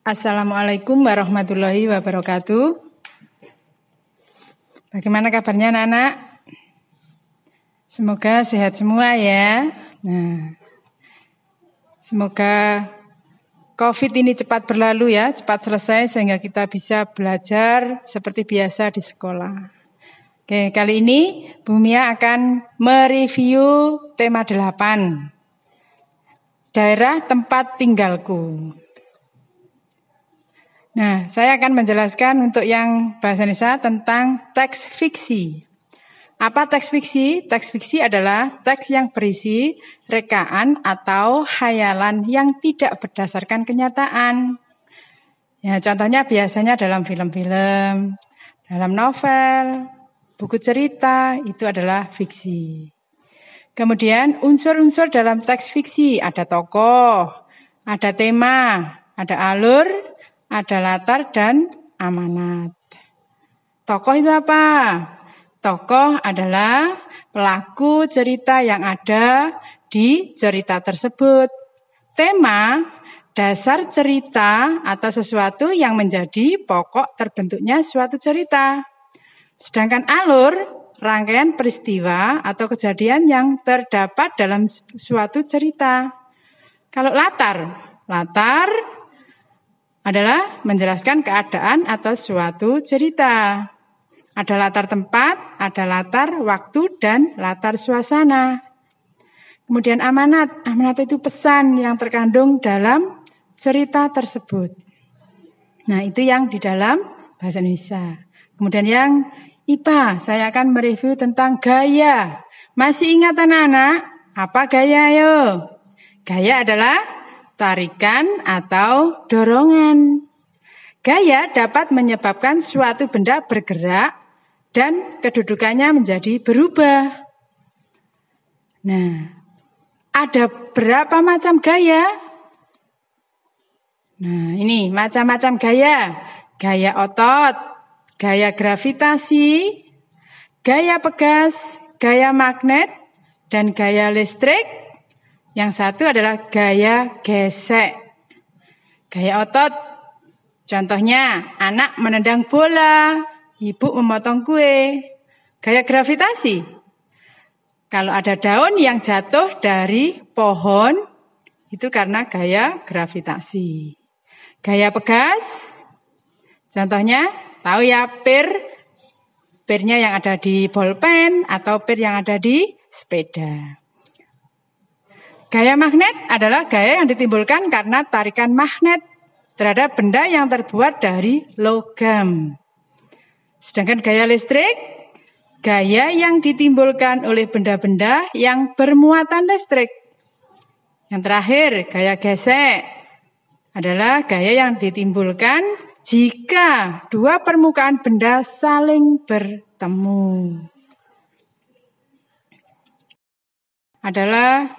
Assalamualaikum warahmatullahi wabarakatuh. Bagaimana kabarnya anak-anak? Semoga sehat semua ya. Semoga COVID ini cepat berlalu ya, cepat selesai sehingga kita bisa belajar seperti biasa di sekolah. Oke, kali ini Bu Mia akan mereview tema 8. Daerah tempat tinggalku. Nah, saya akan menjelaskan untuk yang bahasa Indonesia tentang teks fiksi. Apa teks fiksi? Teks fiksi adalah teks yang berisi rekaan atau khayalan yang tidak berdasarkan kenyataan. Ya, contohnya biasanya dalam film-film, dalam novel, buku cerita, itu adalah fiksi. Kemudian unsur-unsur dalam teks fiksi, ada tokoh, ada tema, ada alur, ada latar dan amanat. Tokoh itu apa? Tokoh adalah pelaku cerita yang ada di cerita tersebut. Tema, dasar cerita atau sesuatu yang menjadi pokok terbentuknya suatu cerita. Sedangkan alur, rangkaian peristiwa atau kejadian yang terdapat dalam suatu cerita. Kalau latar adalah menjelaskan keadaan atau suatu cerita. Ada latar tempat, ada latar waktu, dan latar suasana. Kemudian amanat. Amanat itu pesan yang terkandung dalam cerita tersebut. Nah, itu yang di dalam bahasa Indonesia. Kemudian yang IPA, saya akan mereview tentang gaya. Masih ingat anak-anak? Apa gaya ayo? Gaya adalah tarikan atau dorongan. Gaya dapat menyebabkan suatu benda bergerak dan kedudukannya menjadi berubah. Nah, ada berapa macam gaya? Nah, ini macam-macam gaya. Gaya otot, gaya gravitasi, gaya pegas, gaya magnet, dan gaya listrik. Yang satu adalah gaya gesek. Gaya otot, contohnya anak menendang bola, ibu memotong kue. Gaya gravitasi, kalau ada daun yang jatuh dari pohon, itu karena gaya gravitasi. Gaya pegas, contohnya tahu ya pirnya yang ada di bolpen atau pir yang ada di sepeda. Gaya magnet adalah gaya yang ditimbulkan karena tarikan magnet terhadap benda yang terbuat dari logam. Sedangkan gaya listrik, gaya yang ditimbulkan oleh benda-benda yang bermuatan listrik. Yang terakhir, gaya gesek adalah gaya yang ditimbulkan jika dua permukaan benda saling bertemu. Adalah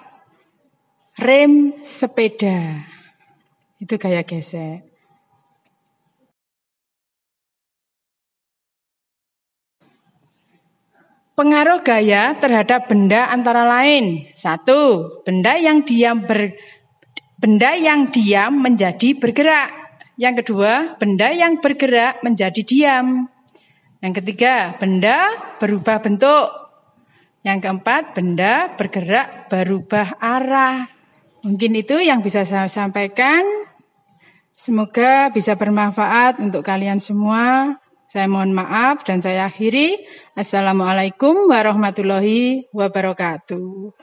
rem sepeda, itu gaya gesek. Pengaruh gaya terhadap benda antara lain. 1. Benda yang diam menjadi bergerak. Yang kedua, benda yang bergerak menjadi diam. Yang ketiga, benda berubah bentuk. Yang keempat, benda bergerak berubah arah. Mungkin itu yang bisa saya sampaikan. Semoga bisa bermanfaat untuk kalian semua. Saya mohon maaf dan saya akhiri. Assalamualaikum warahmatullahi wabarakatuh.